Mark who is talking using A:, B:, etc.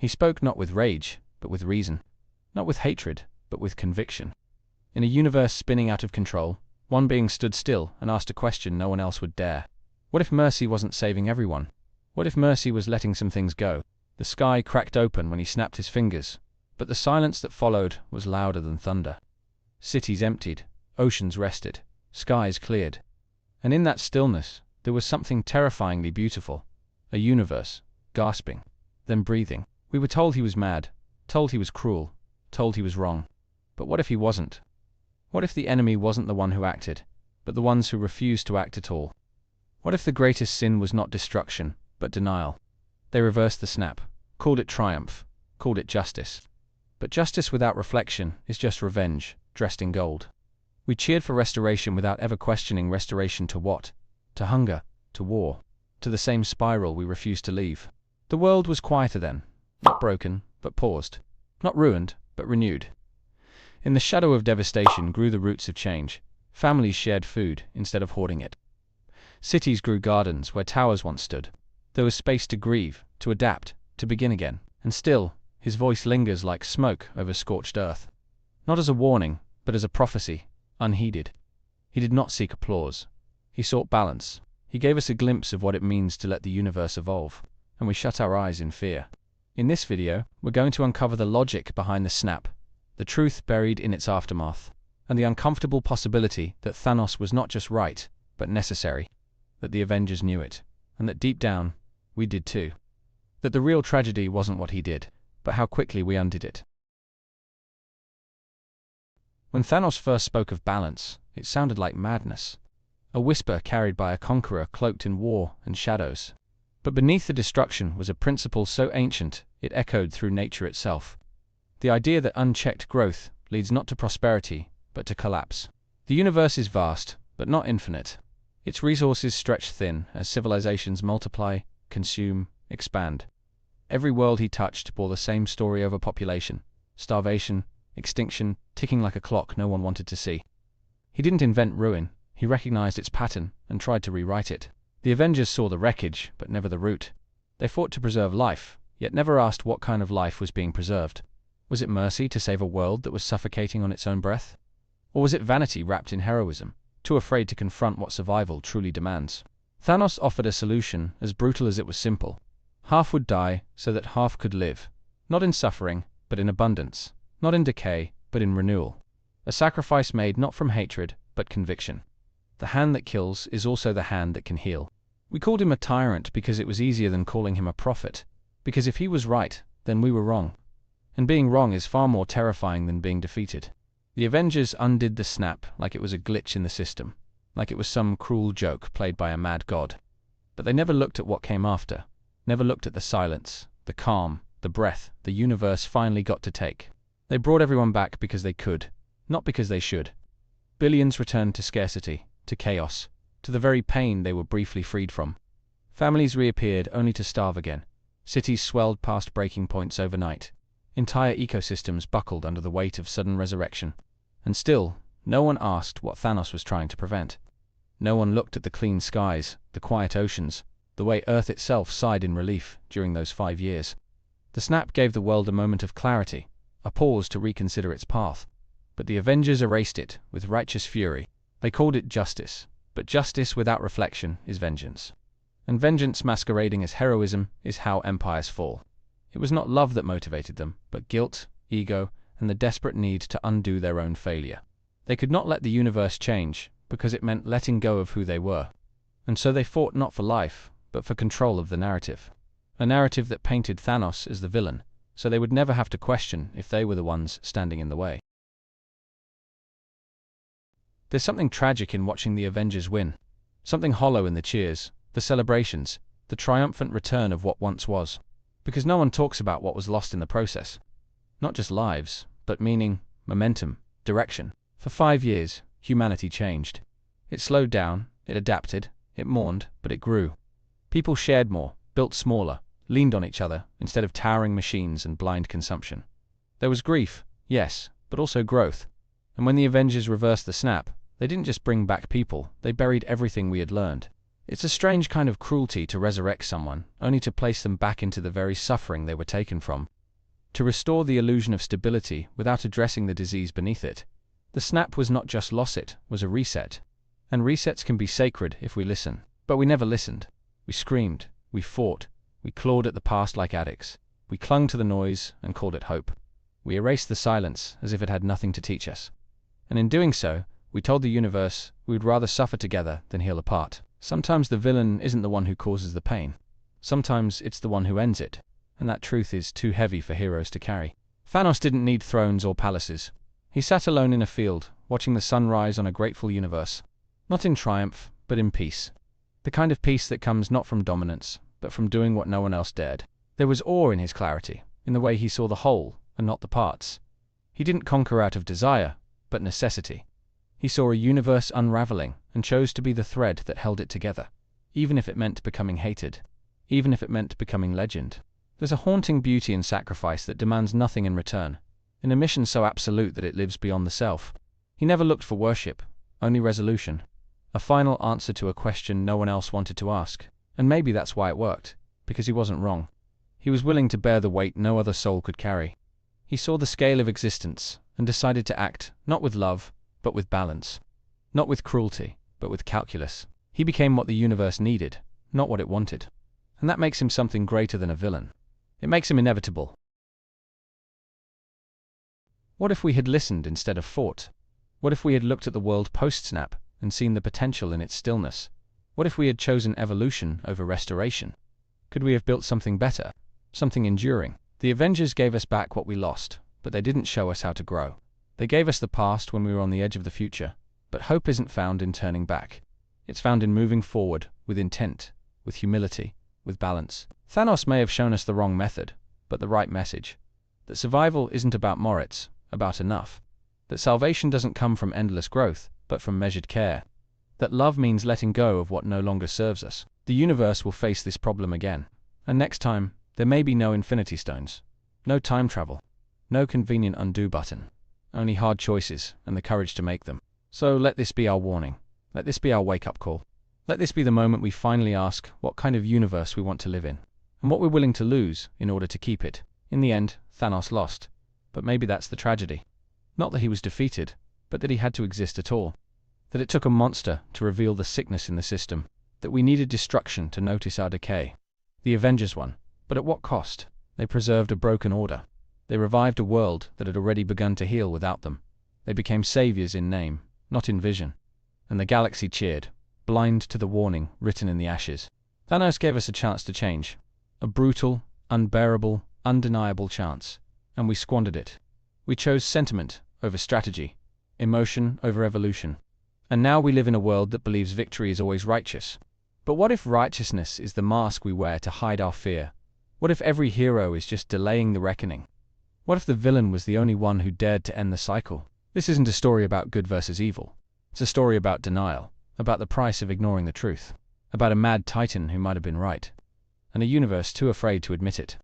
A: He spoke not with rage, but with reason. Not with hatred, but with conviction. In a universe spinning out of control, one being stood still and asked a question no one else would dare. What if mercy wasn't saving everyone? What if mercy was letting some things go? The sky cracked open when he snapped his fingers, but the silence that followed was louder than thunder. Cities emptied, oceans rested, skies cleared. And in that stillness, there was something terrifyingly beautiful. A universe, gasping, then breathing. We were told he was mad, told he was cruel, told he was wrong. But what if he wasn't? What if the enemy wasn't the one who acted, but the ones who refused to act at all? What if the greatest sin was not destruction, but denial? They reversed the snap, called it triumph, called it justice. But justice without reflection is just revenge, dressed in gold. We cheered for restoration without ever questioning restoration to what? To hunger, to war, to the same spiral we refused to leave. The world was quieter then, not broken, but paused, not ruined, but renewed. In the shadow of devastation grew the roots of change. Families shared food instead of hoarding it. Cities grew gardens where towers once stood. There was space to grieve, to adapt, to begin again. And still, his voice lingers like smoke over scorched earth. Not as a warning, but as a prophecy, unheeded. He did not seek applause. He sought balance. He gave us a glimpse of what it means to let the universe evolve, and we shut our eyes in fear. In this video, we're going to uncover the logic behind the snap, the truth buried in its aftermath, and the uncomfortable possibility that Thanos was not just right, but necessary, that the Avengers knew it, and that deep down, we did too. That the real tragedy wasn't what he did, but how quickly we undid it. When Thanos first spoke of balance, it sounded like madness, a whisper carried by a conqueror cloaked in war and shadows. But beneath the destruction was a principle so ancient it echoed through nature itself. The idea that unchecked growth leads not to prosperity, but to collapse. The universe is vast, but not infinite. Its resources stretch thin as civilizations multiply, consume, expand. Every world he touched bore the same story: overpopulation, starvation, extinction, ticking like a clock no one wanted to see. He didn't invent ruin, he recognized its pattern and tried to rewrite it. The Avengers saw the wreckage, but never the root. They fought to preserve life, yet never asked what kind of life was being preserved. Was it mercy to save a world that was suffocating on its own breath? Or was it vanity wrapped in heroism, too afraid to confront what survival truly demands? Thanos offered a solution as brutal as it was simple. Half would die so that half could live, not in suffering, but in abundance, not in decay, but in renewal. A sacrifice made not from hatred, but conviction. The hand that kills is also the hand that can heal. We called him a tyrant because it was easier than calling him a prophet, because if he was right, then we were wrong. And being wrong is far more terrifying than being defeated. The Avengers undid the snap like it was a glitch in the system, like it was some cruel joke played by a mad god. But they never looked at what came after, never looked at the silence, the calm, the breath the universe finally got to take. They brought everyone back because they could, not because they should. Billions returned to scarcity, to chaos, to the very pain they were briefly freed from. Families reappeared only to starve again. Cities swelled past breaking points overnight. Entire ecosystems buckled under the weight of sudden resurrection. And still, no one asked what Thanos was trying to prevent. No one looked at the clean skies, the quiet oceans, the way Earth itself sighed in relief during those 5 years. The snap gave the world a moment of clarity, a pause to reconsider its path. But the Avengers erased it with righteous fury. They called it justice, but justice without reflection is vengeance. And vengeance masquerading as heroism is how empires fall. It was not love that motivated them, but guilt, ego, and the desperate need to undo their own failure. They could not let the universe change, because it meant letting go of who they were. And so they fought not for life, but for control of the narrative. A narrative that painted Thanos as the villain, so they would never have to question if they were the ones standing in the way. There's something tragic in watching the Avengers win. Something hollow in the cheers, the celebrations, the triumphant return of what once was. Because no one talks about what was lost in the process. Not just lives, but meaning, momentum, direction. For 5 years, humanity changed. It slowed down, it adapted, it mourned, but it grew. People shared more, built smaller, leaned on each other instead of towering machines and blind consumption. There was grief, yes, but also growth. And when the Avengers reversed the snap, they didn't just bring back people, they buried everything we had learned. It's a strange kind of cruelty to resurrect someone, only to place them back into the very suffering they were taken from. to restore the illusion of stability without addressing the disease beneath it. The snap was not just loss, it was a reset. And resets can be sacred if we listen. But we never listened. We screamed, we fought, we clawed at the past like addicts. We clung to the noise and called it hope. We erased the silence as if it had nothing to teach us. And in doing so, we told the universe we would rather suffer together than heal apart. Sometimes the villain isn't the one who causes the pain. Sometimes it's the one who ends it. And that truth is too heavy for heroes to carry. Thanos didn't need thrones or palaces. He sat alone in a field, watching the sun rise on a grateful universe. Not in triumph, but in peace. The kind of peace that comes not from dominance, but from doing what no one else dared. There was awe in his clarity, in the way he saw the whole, and not the parts. He didn't conquer out of desire, but necessity. He saw a universe unraveling, and chose to be the thread that held it together, even if it meant becoming hated, even if it meant becoming legend. There's a haunting beauty in sacrifice that demands nothing in return, in a mission so absolute that it lives beyond the self. He never looked for worship, only resolution. A final answer to a question no one else wanted to ask. And maybe that's why it worked, because he wasn't wrong. He was willing to bear the weight no other soul could carry. He saw the scale of existence, and decided to act, not with love, but with balance. Not with cruelty, but with calculus. He became what the universe needed, not what it wanted. And that makes him something greater than a villain. It makes him inevitable. What if we had listened instead of fought? What if we had looked at the world post-snap and seen the potential in its stillness? What if we had chosen evolution over restoration? Could we have built something better? Something enduring? The Avengers gave us back what we lost, but they didn't show us how to grow. They gave us the past when we were on the edge of the future, but hope isn't found in turning back. It's found in moving forward, with intent, with humility, with balance. Thanos may have shown us the wrong method, but the right message. That survival isn't about more, it's about enough. That salvation doesn't come from endless growth, but from measured care. That love means letting go of what no longer serves us. The universe will face this problem again. And next time, there may be no infinity stones, no time travel, no convenient undo button, only hard choices and the courage to make them. So let this be our warning. Let this be our wake-up call. Let this be the moment we finally ask what kind of universe we want to live in, and what we're willing to lose in order to keep it. In the end, Thanos lost. But maybe that's the tragedy. Not that he was defeated, but that he had to exist at all. That it took a monster to reveal the sickness in the system. That we needed destruction to notice our decay. The Avengers won. But at what cost? They preserved a broken order. They revived a world that had already begun to heal without them. They became saviors in name, not in vision. And the galaxy cheered, blind to the warning written in the ashes. Thanos gave us a chance to change. A brutal, unbearable, undeniable chance. And we squandered it. We chose sentiment over strategy, emotion over evolution. And now we live in a world that believes victory is always righteous. But what if righteousness is the mask we wear to hide our fear? What if every hero is just delaying the reckoning? What if the villain was the only one who dared to end the cycle? This isn't a story about good versus evil. It's a story about denial, about the price of ignoring the truth, about a mad titan who might have been right, and a universe too afraid to admit it.